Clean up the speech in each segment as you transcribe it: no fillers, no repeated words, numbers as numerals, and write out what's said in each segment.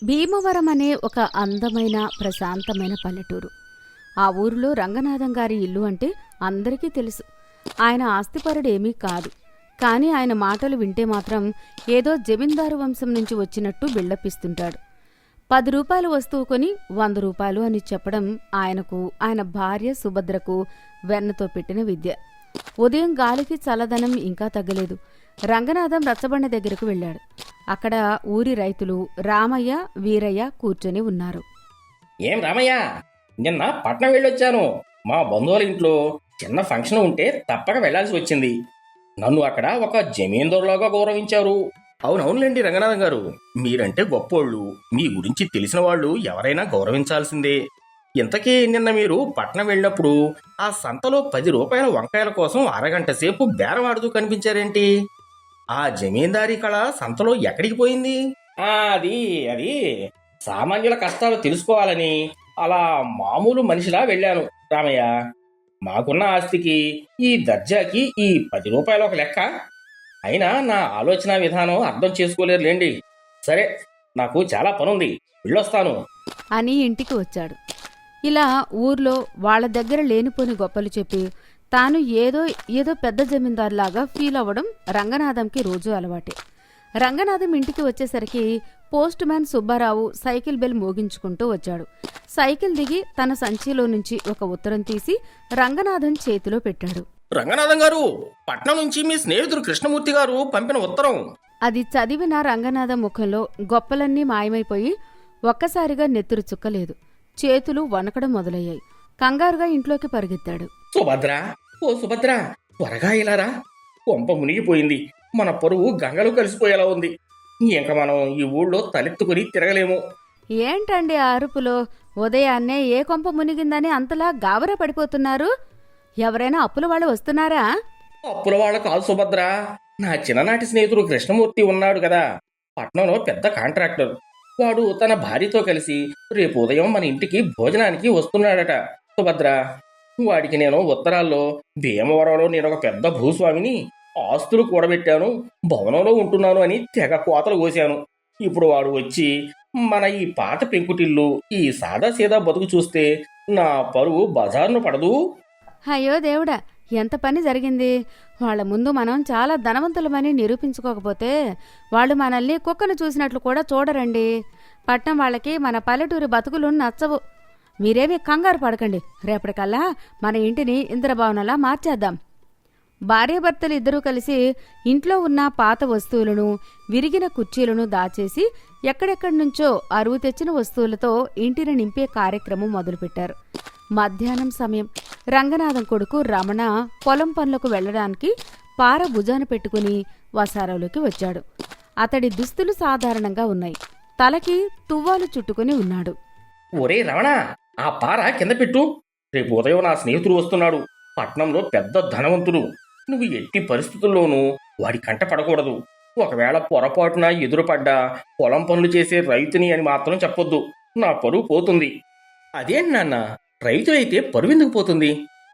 భీమవరం అనే ఒక అందమైన ప్రశాంతమైన పల్లెటూరు. ఆ ఊరిలో రంగనాథం గారి ఇల్లు అంటే అందరికీ తెలుసు. ఆయన ఆస్తిపరుడేమీ కాదు. కాని ఆయన మాటలు వింటే మాత్రం ఏదో జమీందారు వంశం నుంచి వచ్చినట్టు బిల్డపిస్తుంటాడు. 10 రూపాయల వస్తువు కొని 100 రూపాయలు అని చెప్పడం ఆయనకు, ఆయన భార్య సుభద్రకు వెన్నతో పెట్టిన విద్య. ఉదయం గాలికి చల్లదనం ఇంకా తగ్గలేదు. రంగనాథం రచ్చబండ దగ్గరకు వెళ్ళాడు. అక్కడ ఊరి రైతులు రామయ్య, వీరయ్య కూర్చొని ఉన్నారు. ఏం రామయ్య, నిన్న పట్నం వెళ్ళొచ్చాను. మా బంధువుల ఇంట్లో చిన్న ఫంక్షన్ ఉంటే తప్పక వెళ్లాల్సి వచ్చింది. నన్ను అక్కడ ఒక జమీందారులాగా గౌరవించారు. అవునవునులేండి రంగనాథం గారు, మీరంటే గొప్పోళ్ళు. మీ గురించి తెలిసిన వాళ్ళు ఎవరైనా గౌరవించాల్సిందే. ఇంతకీ నిన్న మీరు పట్నం వెళ్ళినప్పుడు ఆ సంతలో 10 రూపాయల వంకాయల కోసం అరగంట సేపు బేరవాడుతూ కనిపించారేంటి? ఆ జమీందారీ కళ సంతలో ఎక్కడికి పోయింది? అది అది సామాన్యుల కష్టాలు తెలుసుకోవాలని అలా మామూలు మనిషిలా వెళ్ళాను రామయ్య. మాకున్న ఆస్తికి ఈ దర్జాకి ఈ 10 రూపాయలు ఒక లెక్క. అయినా నా ఆలోచన విధానం అర్థం చేసుకోలేరులేండి. సరే, నాకు చాలా పనుంది, వెళ్ళొస్తాను అని ఇంటికి వచ్చాడు. ఇలా ఊర్లో వాళ్ళ దగ్గర లేనిపోని గొప్పలు చెప్పి తాను ఏదో ఏదో పెద్ద జమీందారులాగా ఫీల్ అవ్వడం రంగనాథంకి రోజూ అలవాటే. రంగనాథం ఇంటికి వచ్చేసరికి postman Subbarao cycle bell మోగించుకుంటూ వచ్చాడు. సైకిల్ దిగి తన సంచిలో నుంచి ఒక ఉత్తరం తీసి రంగనాథం చేతిలో పెట్టాడు. రంగనాథం గారు, పట్నం నుంచి మీ స్నేహితుడు కృష్ణమూర్తి గారు పంపిన ఉత్తరం. అది చదివిన రంగనాథం ముఖంలో గొప్పలన్నీ మాయమైపోయి ఒక్కసారిగా నెత్తురు చుక్కలేదు. చేతులు వణకడం మొదలయ్యాయి. కంగారుగా ఇంట్లోకి పరిగెత్తాడు. సుభద్ర, ఓ సుభద్ర, త్వరగా ఇలారా. కొంప మునిగిపోయింది. మన పరువు గంగలో కలిసిపోయేలా ఉంది. ఇంక మనం ఈ ఊళ్ళో తలెత్తుకుని తిరగలేము. ఏంటండి ఆ అరుపులో? ఉదయాన్నే ఏ కొంప మునిగిందని అంతలా గాబరా పడిపోతున్నారు? ఎవరైనా అప్పుల వాళ్ళు వస్తున్నారా? అప్పుల వాళ్ళ కాదు సుభద్ర, నా చిన్ననాటి స్నేహితుడు కృష్ణమూర్తి ఉన్నాడు కదా, పట్నంలో పెద్ద కాంట్రాక్టర్. వాడు తన భార్యతో కలిసి రేపు ఉదయం మన ఇంటికి భోజనానికి వస్తున్నాడట సుభద్ర. వాడికి నేను ఉత్తరాల్లో భీమవరంలో నేను ఒక పెద్ద భూస్వామిని, ఆస్తులు కూడబెట్టాను, భవనంలో ఉంటున్నాను అని తెగ కోతలు కోశాను. ఇప్పుడు వాడు వచ్చి మన ఈ పాత పెంకుటిల్లు, ఈ సాదా సీదా బతుకు చూస్తే నా పరువు బజార్ను పడదు. అయ్యో దేవుడా, ఎంత పని జరిగింది! వాళ్ల ముందు మనం చాలా ధనవంతులమని నిరూపించుకోకపోతే వాళ్ళు మనల్ని కుక్కను చూసినట్లు కూడా చూడరండి. పట్నం వాళ్ళకి మన పల్లెటూరి బతుకులు నచ్చవు. మీరేమీ కంగారు పడకండి. రేపటికల్లా మన ఇంటిని ఇంద్రభవనంలా మార్చేద్దాం. భార్యాభర్తలు ఇద్దరూ కలిసి ఇంట్లో ఉన్న పాత వస్తువులను, విరిగిన కుర్చీలను దాచేసి ఎక్కడెక్కడి నుంచో అరువు తెచ్చిన వస్తువులతో ఇంటిని నింపే కార్యక్రమం మొదలుపెట్టారు. మధ్యాహ్నం సమయం. రంగనాథం కొడుకు రమణ పొలం పనులకు వెళ్లడానికి పార భుజాన పెట్టుకుని వసారాలోకి వచ్చాడు. అతడి దుస్తులు సాధారణంగా ఉన్నాయి. తలకి తువ్వాలు చుట్టుకుని ఉన్నాడు. ఒరే రమణ, ఆ పార కింద పెట్టు. రేపు ఉదయం నా స్నేహితుడు వస్తున్నాడు, పట్నంలో పెద్ద ధనవంతుడు. నువ్వు ఎట్టి పరిస్థితుల్లోనూ వాడి కంట పడకూడదు. ఒకవేళ పొరపాటున ఎదురుపడ్డా పొలం పనులు చేసే రైతుని అని మాత్రం చెప్పొద్దు. నా పరువు పోతుంది. అదేంటి నాన్న, రైతు అయితే పరువు ఎందుకు పోతుంది?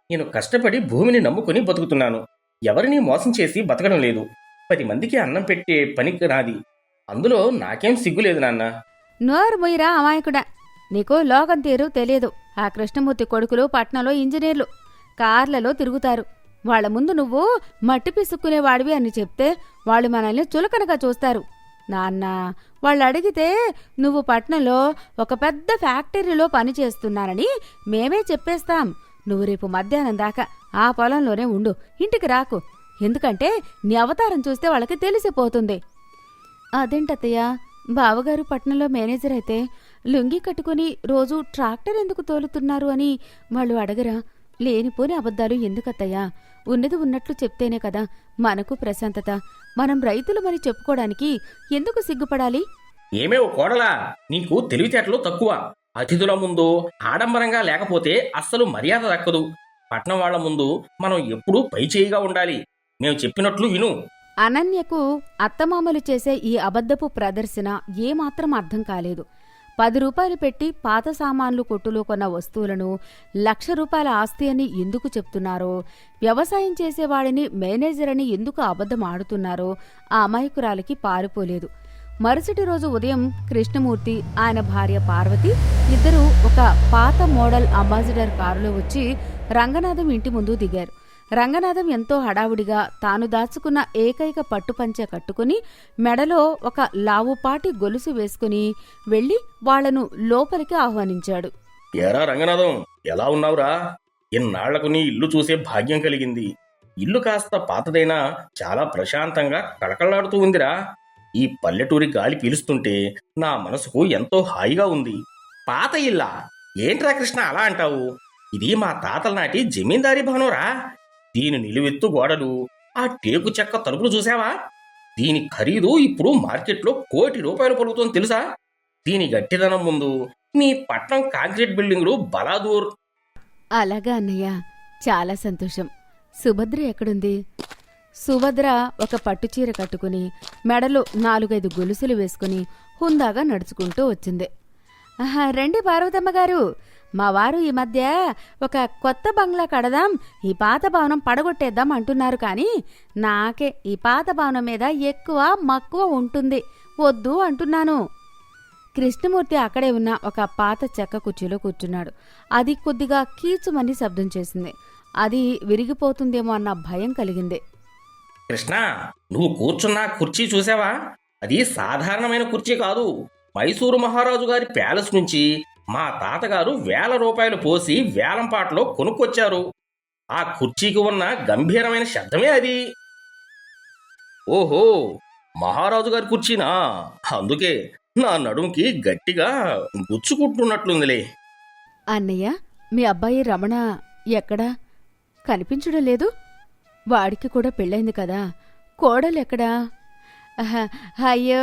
నేను కష్టపడి భూమిని నమ్ముకుని బతుకుతున్నాను. ఎవరినీ మోసం చేసి బతకడం లేదు. 10 మందికి అన్నం పెట్టే పనికి నాది. అందులో నాకేం సిగ్గులేదు నాన్న. నోరు మొయ్యరా అమాయకుడా, నీకు లోకం తీరు తెలియదు. ఆ కృష్ణమూర్తి కొడుకులు పట్నంలో ఇంజనీర్లు, కార్లలో తిరుగుతారు. వాళ్ల ముందు నువ్వు మట్టి పిసుక్కునేవాడివి అని చెప్తే వాళ్ళు మనల్ని చులకనగా చూస్తారు. నాన్న, వాళ్ళు అడిగితే నువ్వు పట్నంలో ఒక పెద్ద ఫ్యాక్టరీలో పని చేస్తున్నానని మేమే చెప్పేస్తాం. నువ్వు రేపు మధ్యాహ్నం దాకా ఆ పొలంలోనే ఉండు, ఇంటికి రాకు. ఎందుకంటే నీ అవతారం చూస్తే వాళ్ళకి తెలిసిపోతుంది. అదేంటత్తయ్య, బావగారు పట్నంలో మేనేజర్ అయితే లుంగి కట్టుకుని రోజు ట్రాక్టర్ ఎందుకు తోలుతున్నారు అని వాళ్ళు అడగరా? లేనిపోని అబద్ధాలు ఎందుకత్తయ్యా? ఉన్నది ఉన్నట్లు చెప్తేనే కదా మనకు ప్రశాంతత. మనం రైతులమని చెప్పుకోవడానికి ఎందుకు సిగ్గుపడాలి? ఏమేవో కోడలా, నీకు తెలివితేటలు తక్కువ. అతిథుల ముందు ఆడంబరంగా లేకపోతే అస్సలు మర్యాద దక్కదు. పట్నం వాళ్ల ముందు మనం ఎప్పుడూ పైచేయిగా ఉండాలి. మేము చెప్పినట్లు విను. అనన్యకు అత్తమామలు చేసే ఈ అబద్ధపు ప్రదర్శన ఏమాత్రం అర్థం కాలేదు. 10 రూపాయలు పెట్టి పాత సామాన్లు కొట్టులో కొన్న వస్తువులను 1,00,000 రూపాయల ఆస్తి అని ఎందుకు చెప్తున్నారో, వ్యవసాయం చేసేవాడిని మేనేజర్ అని ఎందుకు అబద్ధం ఆడుతున్నారో ఆ అమాయకురాలికి పారిపోలేదు. మరుసటి రోజు ఉదయం కృష్ణమూర్తి ఆయన భార్య పార్వతి ఇద్దరూ ఒక పాత మోడల్ అంబాసిడర్ కారులో వచ్చి రంగనాథం ఇంటి ముందు దిగారు. రంగనాథం ఎంతో హడావుడిగా తాను దాచుకున్న ఏకైక పట్టుపంచె కట్టుకుని మెడలో ఒక లావుపాటి గొలుసు వేసుకుని వెళ్లి వాళ్లను లోపలికి ఆహ్వానించాడు. ఏరా రంగనాథం, ఎలా ఉన్నావురా? ఇన్నాళ్లకు నీ ఇల్లు చూసే భాగ్యం కలిగింది. ఇల్లు కాస్త పాతదైనా చాలా ప్రశాంతంగా కళకళలాడుతూ ఉందిరా. ఈ పల్లెటూరి గాలి పీలుస్తుంటే నా మనసుకు ఎంతో హాయిగా ఉంది. పాత ఇల్లా? ఏంట్రా కృష్ణ అలా అంటావు? ఇది మా తాతల నాటి జమీందారీ భవనంరా. దీని నిలువెత్తు గోడలు, ఆ టేకు చెక్క తలుపులు చూసావా? దీని ఖరీదు ఇప్పుడు మార్కెట్లో ₹1,00,00,000 పలుకుతుంది తెలుసా? దీని గట్టిదనం ముందు మీ పట్నం కాంక్రీట్ బిల్డింగులు బలాదూర్. అలాగా అన్నయ్య, చాలా సంతోషం. సుభద్ర ఎక్కడుంది? సుభద్ర ఒక పట్టుచీర కట్టుకుని మెడలో 4-5 గొలుసులు వేసుకుని హుందాగా నడుచుకుంటూ వచ్చింది. రండి పార్వతమ్మ గారు, మా వారు ఈ మధ్య ఒక కొత్త బంగ్లా కడదాం, ఈ పాత భవనం పడగొట్టేద్దాం అంటున్నారు. కానీ నాకే ఈ పాత భవనం మీద ఎక్కువ మక్కువ ఉంటుంది, వద్దు అంటున్నాను. కృష్ణమూర్తి అక్కడే ఉన్న ఒక పాత చెక్క కుర్చీలో కూర్చున్నాడు. అది కొద్దిగా కీచుమని శబ్దం చేసింది. అది విరిగిపోతుందేమో అన్న భయం కలిగింది. కృష్ణ, నువ్వు కూర్చున్న కుర్చీ చూసావా? అది సాధారణమైన కుర్చీ కాదు. మైసూరు మహారాజు గారి ప్యాలెస్ నుంచి మా తాతగారు ₹1,000 పోసి వేలంపాటలో కొనుక్కొచ్చారు. ఆ కుర్చీకి ఉన్న గంభీరమైన శబ్దమే అది. ఓహో, మహారాజు గారి కుర్చీనా? అందుకే నా నడుంకి గట్టిగా గుచ్చుకుంటున్నట్లుందిలే. అన్నయ్య, మీ అబ్బాయి రమణ ఎక్కడా కనిపించడం లేదు? వాడికి కూడా పెళ్ళైంది కదా, కోడలెక్కడా? అయ్యో,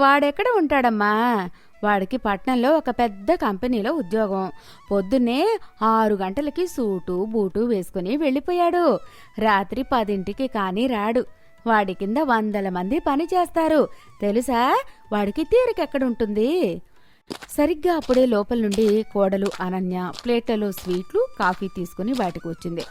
వాడెక్కడ ఉంటాడమ్మా? వాడికి పట్నంలో ఒక పెద్ద కంపెనీలో ఉద్యోగం. పొద్దున్నే 6 గంటలకి సూటు బూటు వేసుకుని వెళ్ళిపోయాడు. రాత్రి 10ంటికి కానీ రాడు. వాడి కింద 100 మంది పని చేస్తారు తెలుసా? వాడికి తీరికెక్కడుంటుంది? సరిగ్గా అప్పుడే లోపల నుండి కోడలు అనన్య ప్లేట్లలో స్వీట్లు కాఫీ తీసుకుని బయటకు వచ్చింది.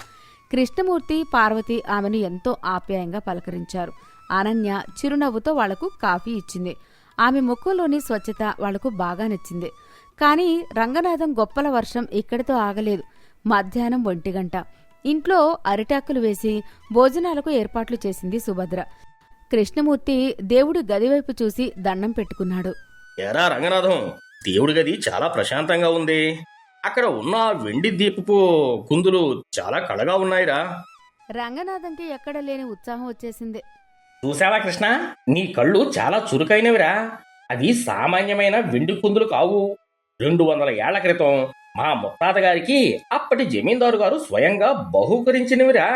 కృష్ణమూర్తి పార్వతి ఆమెను ఎంతో ఆప్యాయంగా పలకరించారు. అనన్య చిరునవ్వుతో వాళ్లకు కాఫీ ఇచ్చింది. ఆమె ముఖంలోని స్వచ్ఛత వాళ్లకు బాగా నచ్చింది. కాని రంగనాథం గొప్పల వర్షం ఇక్కడితో ఆగలేదు. మధ్యాహ్నం 1 గంట ఇంట్లో అరిటాకులు వేసి భోజనాలకు ఏర్పాట్లు చేసింది సుభద్ర. కృష్ణమూర్తి దేవుడి గదివైపు చూసి దండం పెట్టుకున్నాడు. ఏరా రంగనాథం, దేవుడి గది చాలా ప్రశాంతంగా ఉంది. అక్కడ ఉన్న వెండి దీపపు కుందులు చాలా కళగా ఉన్నాయిరా. రంగనాథంకి ఎక్కడ లేని ఉత్సాహం వచ్చేసింది. చూసావా కృష్ణ, నీ కళ్ళు చాలా చురుకైనవిరా. అది సామాన్యమైన వెండి కుందులు కావు. 200 ఏళ్ల క్రితం మా ముత్తాత గారికి అప్పటి జమీందారు గారు స్వయంగా బహూకరించినవిరా.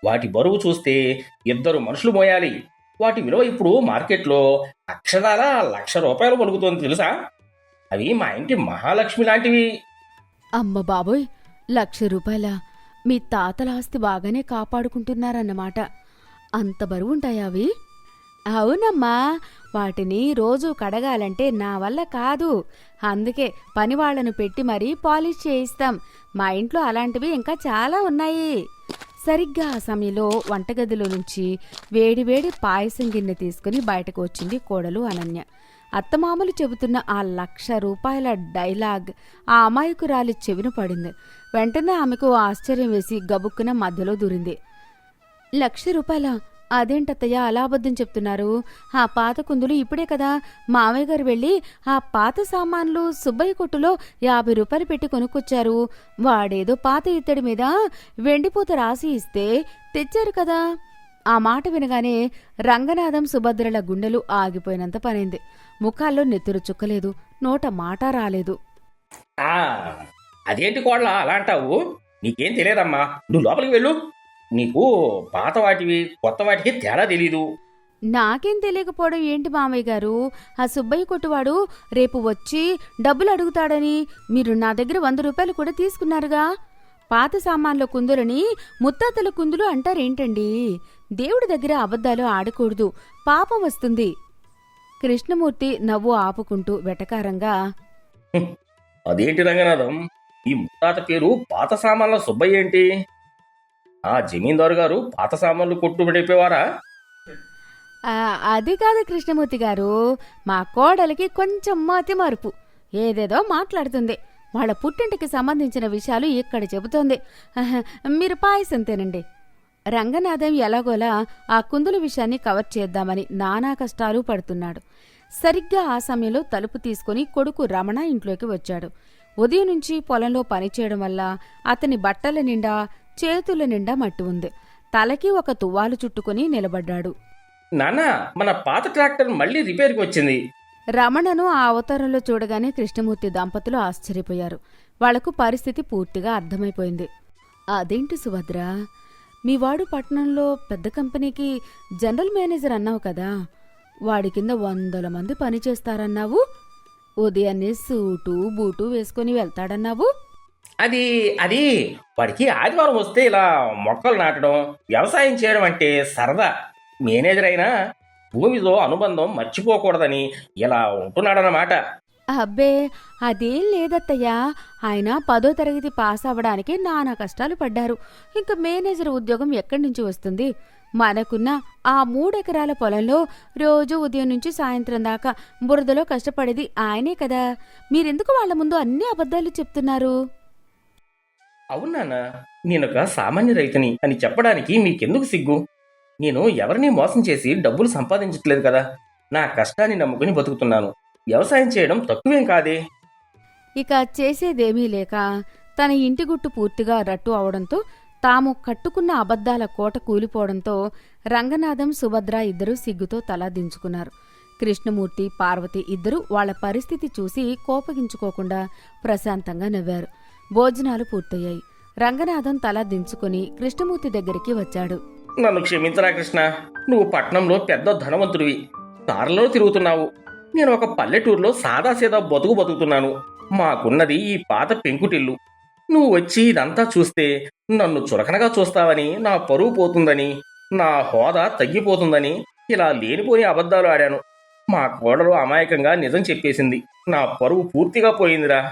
వాటి బరువు చూస్తే 2 మనుషులు మోయాలి. వాటి విలువ ఇప్పుడు మార్కెట్లో అక్షరాల ₹1,00,000 పలుకుతోంది తెలుసా? అవి మా ఇంటి మహాలక్ష్మి లాంటివి. అమ్మ బాబోయ్, ₹1,00,000! మీ తాతల ఆస్తి బాగానే కాపాడుకుంటున్నారన్నమాట. అంత బరువుంటాయా అవి? అవునమ్మా, వాటిని రోజూ కడగాలంటే నా వల్ల కాదు. అందుకే పనివాళ్లను పెట్టి మరీ పాలిష్ చేయిస్తాం. మా ఇంట్లో అలాంటివి ఇంకా చాలా ఉన్నాయి. సరిగ్గా ఆ సమయంలో వంటగదిలో నుంచి వేడివేడి పాయసం గిన్నె తీసుకుని బయటకు వచ్చింది కోడలు అనన్య. అత్తమామలు చెబుతున్న ఆ ₹1,00,000 డైలాగ్ ఆ అమాయకురాలి చెవిన పడింది. వెంటనే ఆమెకు ఆశ్చర్యం వేసి గబుక్కున మధ్యలో దూరింది. ₹1,00,000? అదేంటత్తయ్య అలా అబద్ధం చెప్తున్నారు? ఆ పాత కుందులు ఇప్పుడే కదా మామయ్య గారు వెళ్ళి ఆ పాత సామాన్లు సుబ్బయ్య కొట్టులో ₹50 పెట్టి కొనుక్కొచ్చారు. వాడేదో పాత ఇత్తడి మీద వెండిపూత రాసి ఇస్తే తెచ్చారు కదా. ఆ మాట వినగానే రంగనాథం సుభద్రల గుండెలు ఆగిపోయినంత పనైంది. ముఖాల్లో నెత్తురు చుక్కలేదు, నోట మాట రాలేదు. అదేంటి కోడలా అలా అంటావు? నీకేం తెలియదమ్మా, నువ్వు లోపలికి వెళ్ళు. నీకు పాత వాటివి కొత్త వాటికి తేడా తెలీదు. నాకేం తెలియకపోవడం ఏంటి మామయ్య గారు? ఆ సుబ్బయ్య కొట్టువాడు రేపు వచ్చి డబ్బులు అడుగుతాడని మీరు నా దగ్గర ₹100 కూడా తీసుకున్నారుగా. పాత సామాన్ల కుందులని ముత్తాతల కుందులు అంటారేంటండి? దేవుడి దగ్గర అబద్ధాలు ఆడకూడదు, పాపం వస్తుంది. కృష్ణమూర్తి నవ్వు ఆపుకుంటూ వెటకారంగా, అదేంటి రంగనాథం, ఈ ముత్తాత పేరు పాత సామాన్ల సుబ్బయ్య ఏంటి? ఆ జమీందారు గారు పాత సామాన్లు కొట్టుబడిపోయేవారా? ఆ, అది కాదు కృష్ణమూర్తి గారు, మా కోడలికి కొంచెం మతి మరుపు. ఏదేదో మాట్లాడుతుంది. వాళ్ళ పుట్టింటికి సంబంధించిన విషయాలు ఇక్కడ చెబుతోంది. ఆహా, మీరు పాయసం తినండి. రంగనాథం ఎలాగోలా ఆ కుందుల విషయాన్ని కవర్ చేద్దామని నానా కష్టాలు పడుతున్నాడు. సరిగ్గా ఆ సమయంలో తలుపు తీసుకుని కొడుకు రమణ ఇంట్లోకి వచ్చాడు. ఉదయం నుంచి పొలంలో పనిచేయడం వల్ల అతని బట్టల నిండా చేతుల నిండా మట్టి ఉంది. తలకి ఒక తువ్వాలు చుట్టుకుని నిలబడ్డాడు. నాన్న, మన పాత ట్రాక్టర్ మళ్ళీ రిపేర్కి వచ్చింది. రమణను ఆ అవతారంలో చూడగానే కృష్ణమూర్తి దంపతులు ఆశ్చర్యపోయారు. వాళ్లకు పరిస్థితి పూర్తిగా అర్థమైపోయింది. అదేంటి సుభద్ర, మీవాడు పట్టణంలో పెద్ద కంపెనీకి జనరల్ మేనేజర్ అన్నావు కదా, వాడి కింద 100 మంది పనిచేస్తారన్నావు. ఉదయాన్నే సూటు బూటు వేసుకుని వెళ్తాడన్నావు. అది అది వాడికి ఆదివారం వస్తే ఇలా మొక్కలు నాటడం, వ్యవసాయం చేయడం అంటే సరదా. మేనేజర్ అయినా భూమితో అనుబంధం మర్చిపోకూడదని ఇలా ఉంటున్నాడన్నమాట. అబ్బే, అదేం లేదత్తయ్యా. ఆయన 10వ తరగతి పాస్ అవ్వడానికి నానా కష్టాలు పడ్డారు. ఇంకా మేనేజర్ ఉద్యోగం ఎక్కడి నుంచి వస్తుంది? మనకున్న ఆ 3 ఎకరాల పొలంలో రోజు ఉదయం నుంచి సాయంత్రం దాకా బురదలో కష్టపడేది ఆయనే కదా. మీరెందుకు వాళ్ళ ముందు అన్ని అబద్ధాలు చెప్తున్నారు? అవునాన్న, నేనొక సామాన్య రైతుని అని చెప్పడానికి మీకెందుకు సిగ్గు? నేను ఎవరినీ మోసం చేసి డబ్బులు సంపాదించట్లేదు కదా. నా కష్టాన్ని నమ్ముకుని బతుకుతున్నాను. వ్యవసాయం చేయడం తక్కువేం కాదే. ఇక చేసేదేమీ లేక తన ఇంటి గుట్టు పూర్తిగా రట్టు అవడంతో, తాము కట్టుకున్న అబద్ధాల కోట కూలిపోవడంతో రంగనాథం సుభద్ర ఇద్దరూ సిగ్గుతో తల దించుకున్నారు. కృష్ణమూర్తి పార్వతి ఇద్దరూ వాళ్ల పరిస్థితి చూసి కోపగించుకోకుండా ప్రశాంతంగా నవ్వారు. భోజనాలు పూర్తయ్యాయి. రంగనాథం తల దించుకుని కృష్ణమూర్తి దగ్గరికి వచ్చాడు. నన్ను క్షమించరా కృష్ణ. నువ్వు పట్నంలో పెద్ద ధనవంతుడివి, కారులో తిరుగుతున్నావు. నేను ఒక పల్లెటూరులో సాదాసీదా బతుకుతున్నాను. మాకున్నది ఈ పాత పెంకుటిల్లు. నువ్వు వచ్చి ఇదంతా చూస్తే నన్ను చులకనగా చూస్తావని, నా పరువు పోతుందని, నా హోదా తగ్గిపోతుందని ఇలా లేనిపోని అబద్ధాలు ఆడాను. మా కోడలు అమాయకంగా నిజం చెప్పేసింది. నా పరువు పూర్తిగా పోయిందిరా.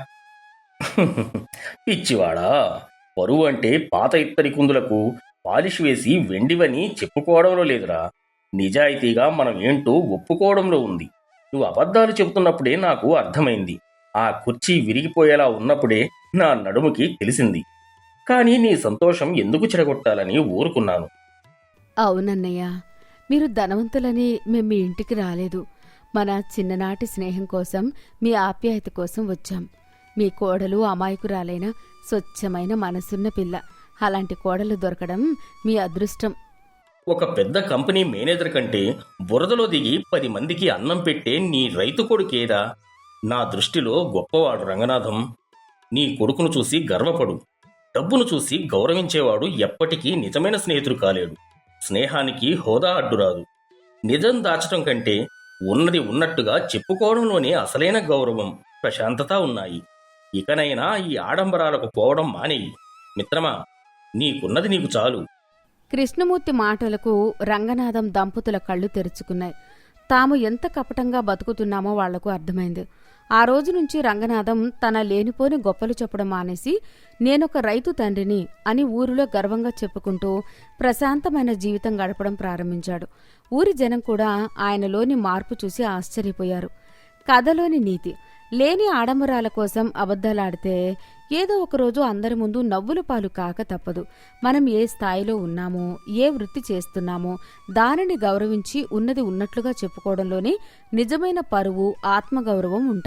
పిచ్చివాడా, పరువు అంటే పాత ఇత్తడి కుందులకు పాలిష్ వేసి వెండివని చెప్పుకోవడంలో లేదురా. నిజాయితీగా మనం ఏంటో ఒప్పుకోవడంలో ఉంది. నువ్వు అబద్ధాలు చెబుతున్నప్పుడే నాకు అర్థమైంది. ఆ కుర్చీ విరిగిపోయేలా ఉన్నప్పుడే నా నడుముకి తెలిసింది. కానీ నీ సంతోషం ఎందుకు చెడగొట్టాలని ఊరుకున్నాను. అవునన్నయ్య, మీరు ధనవంతులని మేము మీ ఇంటికి రాలేదు. మన చిన్ననాటి స్నేహం కోసం, మీ ఆప్యాయత కోసం వచ్చాం. మీ కోడలు అమాయకురాలైన స్వచ్ఛమైన మనసున్న పిల్ల. అలాంటి కోడలు దొరకడం మీ అదృష్టం. ఒక పెద్ద కంపెనీ మేనేజర్ కంటే బురదలో దిగి 10 మందికి అన్నం పెట్టే నీ రైతు కొడుకేదా? నా దృష్టిలో గొప్పవాడు రంగనాథం. నీ కొడుకును చూసి గర్వపడు. డబ్బును చూసి గౌరవించేవాడు ఎప్పటికీ నిజమైన స్నేహితుడు కాలేడు. స్నేహానికి హోదా అడ్డురాదు. నిజం దాచటం కంటే ఉన్నది ఉన్నట్టుగా చెప్పుకోవడంలోనే అసలైన గౌరవం, ప్రశాంతత ఉన్నాయి. ఇకనైనా ఈ ఆడంబరాలకు పోవడం మానేయి. మిత్రమా, నీకున్నది నీకు చాలు. కృష్ణమూర్తి మాటలకు రంగనాథం దంపతుల కళ్ళు తెరుచుకున్నాయి. తాము ఎంత కపటంగా బతుకుతున్నామో వాళ్లకు అర్థమైంది. ఆ రోజు నుంచి రంగనాథం తన లేనిపోని గొప్పలు చెప్పడం మానేసి, నేనొక రైతు తండ్రిని అని ఊరిలో గర్వంగా చెప్పుకుంటూ ప్రశాంతమైన జీవితం గడపడం ప్రారంభించాడు. ఊరి జనం కూడా ఆయనలోని మార్పు చూసి ఆశ్చర్యపోయారు. కథలోని నీతి: లేని ఆడంబరాల కోసం అబద్ధాలాడితే ఏదో ఒకరోజు అందరి ముందు నవ్వుల పాలు కాక తప్పదు. మనం ఏ స్థాయిలో ఉన్నామో, ఏ వృత్తి చేస్తున్నామో దానిని గౌరవించి ఉన్నది ఉన్నట్లుగా చెప్పుకోవడంలోనే నిజమైన పరువు, ఆత్మగౌరవం ఉంటాయి.